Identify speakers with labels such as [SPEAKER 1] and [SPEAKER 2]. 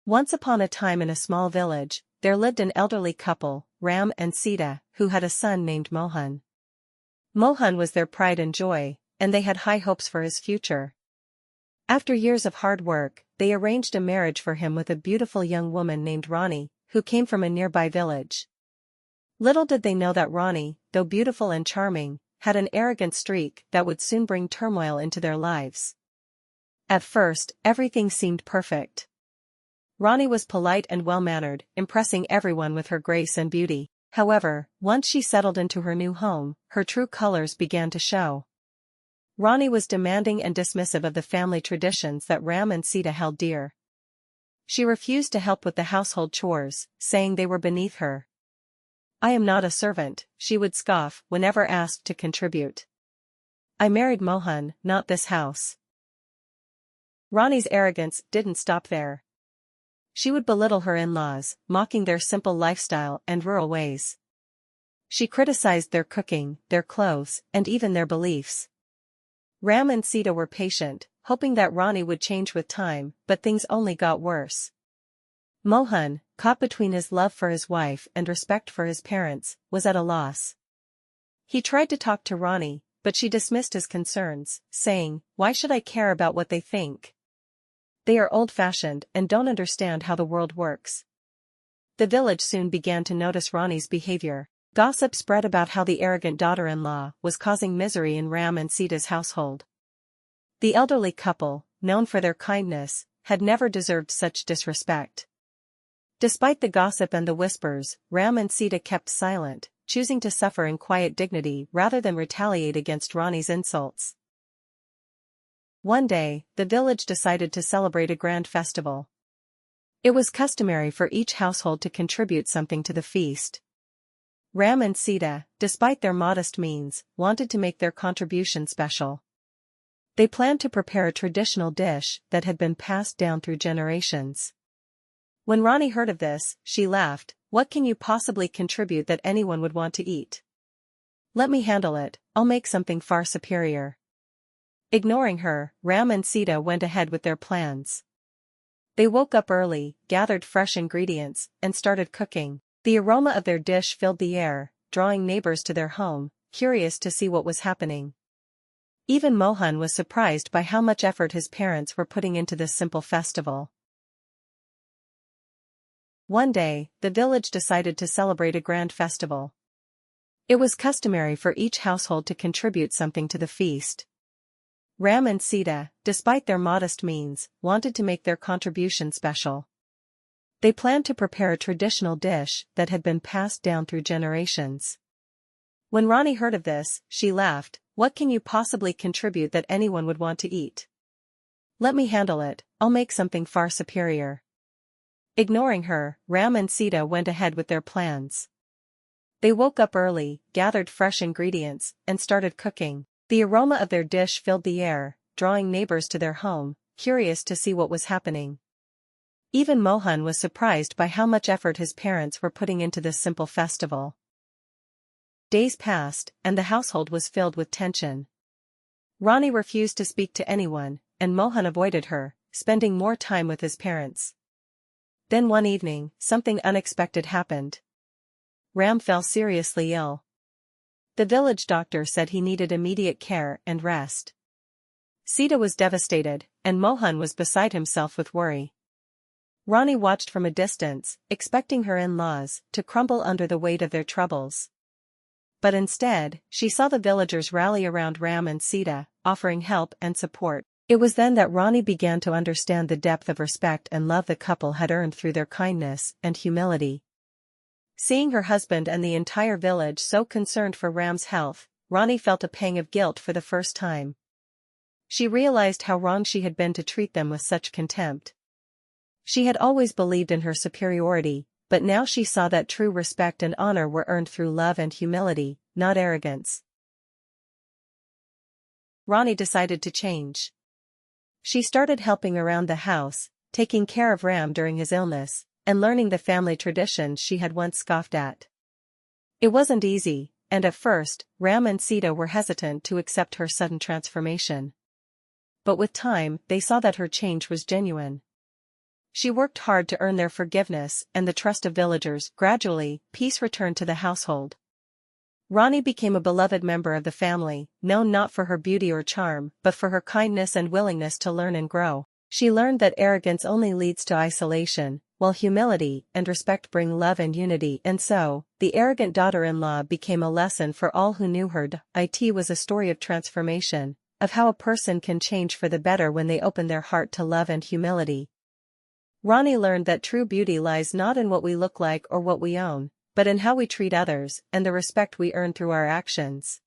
[SPEAKER 1] Once upon a time in a small village, there lived an elderly couple, Ram and Sita, who had a son named Mohan. Mohan was their pride and joy, and they had high hopes for his future. After years of hard work, they arranged a marriage for him with a beautiful young woman named Rani, who came from a nearby village. Little did they know that Rani, though beautiful and charming, had an arrogant streak that would soon bring turmoil into their lives. At first, everything seemed perfect. Rani was polite and well-mannered, impressing everyone with her grace and beauty. However, once she settled into her new home, her true colors began to show. Rani was demanding and dismissive of the family traditions that Ram and Sita held dear. She refused to help with the household chores, saying they were beneath her. "I am not a servant," she would scoff whenever asked to contribute. "I married Mohan, not this house." Rani's arrogance didn't stop there. She would belittle her in-laws, mocking their simple lifestyle and rural ways. She criticized their cooking, their clothes, and even their beliefs. Ram and Sita were patient, hoping that Rani would change with time, but things only got worse. Mohan, caught between his love for his wife and respect for his parents, was at a loss. He tried to talk to Rani, but she dismissed his concerns, saying, "Why should I care about what they think? They are old-fashioned and don't understand how the world works." The village soon began to notice Rani's behavior. Gossip spread about how the arrogant daughter-in-law was causing misery in Ram and Sita's household. The elderly couple, known for their kindness, had never deserved such disrespect. Despite the gossip and the whispers, Ram and Sita kept silent, choosing to suffer in quiet dignity rather than retaliate against Rani's insults. One day, the village decided to celebrate a grand festival. It was customary for each household to contribute something to the feast. Ram and Sita, despite their modest means, wanted to make their contribution special. They planned to prepare a traditional dish that had been passed down through generations. When Rani heard of this, she laughed. "What can you possibly contribute that anyone would want to eat? Let me handle it, I'll make something far superior." Ignoring her, Ram and Sita went ahead with their plans. They woke up early, gathered fresh ingredients, and started cooking. The aroma of their dish filled the air, drawing neighbors to their home, curious to see what was happening. Even Mohan was surprised by how much effort his parents were putting into this simple festival. One day, the village decided to celebrate a grand festival. It was customary for each household to contribute something to the feast. Ram and Sita, despite their modest means, wanted to make their contribution special. They planned to prepare a traditional dish that had been passed down through generations. When Rani heard of this, she laughed. "What can you possibly contribute that anyone would want to eat? Let me handle it, I'll make something far superior." Ignoring her, Ram and Sita went ahead with their plans. They woke up early, gathered fresh ingredients, and started cooking. The aroma of their dish filled the air, drawing neighbors to their home, curious to see what was happening. Even Mohan was surprised by how much effort his parents were putting into this simple festival. Days passed, and the household was filled with tension. Rani refused to speak to anyone, and Mohan avoided her, spending more time with his parents. Then one evening, something unexpected happened. Ram fell seriously ill. The village doctor said he needed immediate care and rest. Sita was devastated, and Mohan was beside himself with worry. Rani watched from a distance, expecting her in-laws to crumble under the weight of their troubles. But instead, she saw the villagers rally around Ram and Sita, offering help and support. It was then that Rani began to understand the depth of respect and love the couple had earned through their kindness and humility. Seeing her husband and the entire village so concerned for Ram's health, Rani felt a pang of guilt for the first time. She realized how wrong she had been to treat them with such contempt. She had always believed in her superiority, but now she saw that true respect and honor were earned through love and humility, not arrogance. Rani decided to change. She started helping around the house, taking care of Ram during his illness, and learning the family traditions she had once scoffed at. It wasn't easy, and at first, Ram and Sita were hesitant to accept her sudden transformation. But with time, they saw that her change was genuine. She worked hard to earn their forgiveness and the trust of villagers. Gradually, peace returned to the household. Rani became a beloved member of the family, known not for her beauty or charm, but for her kindness and willingness to learn and grow. She learned that arrogance only leads to isolation, while humility and respect bring love and unity. And so, the arrogant daughter-in-law became a lesson for all who knew her. It was a story of transformation, of how a person can change for the better when they open their heart to love and humility. Rani learned that true beauty lies not in what we look like or what we own, but in how we treat others and the respect we earn through our actions.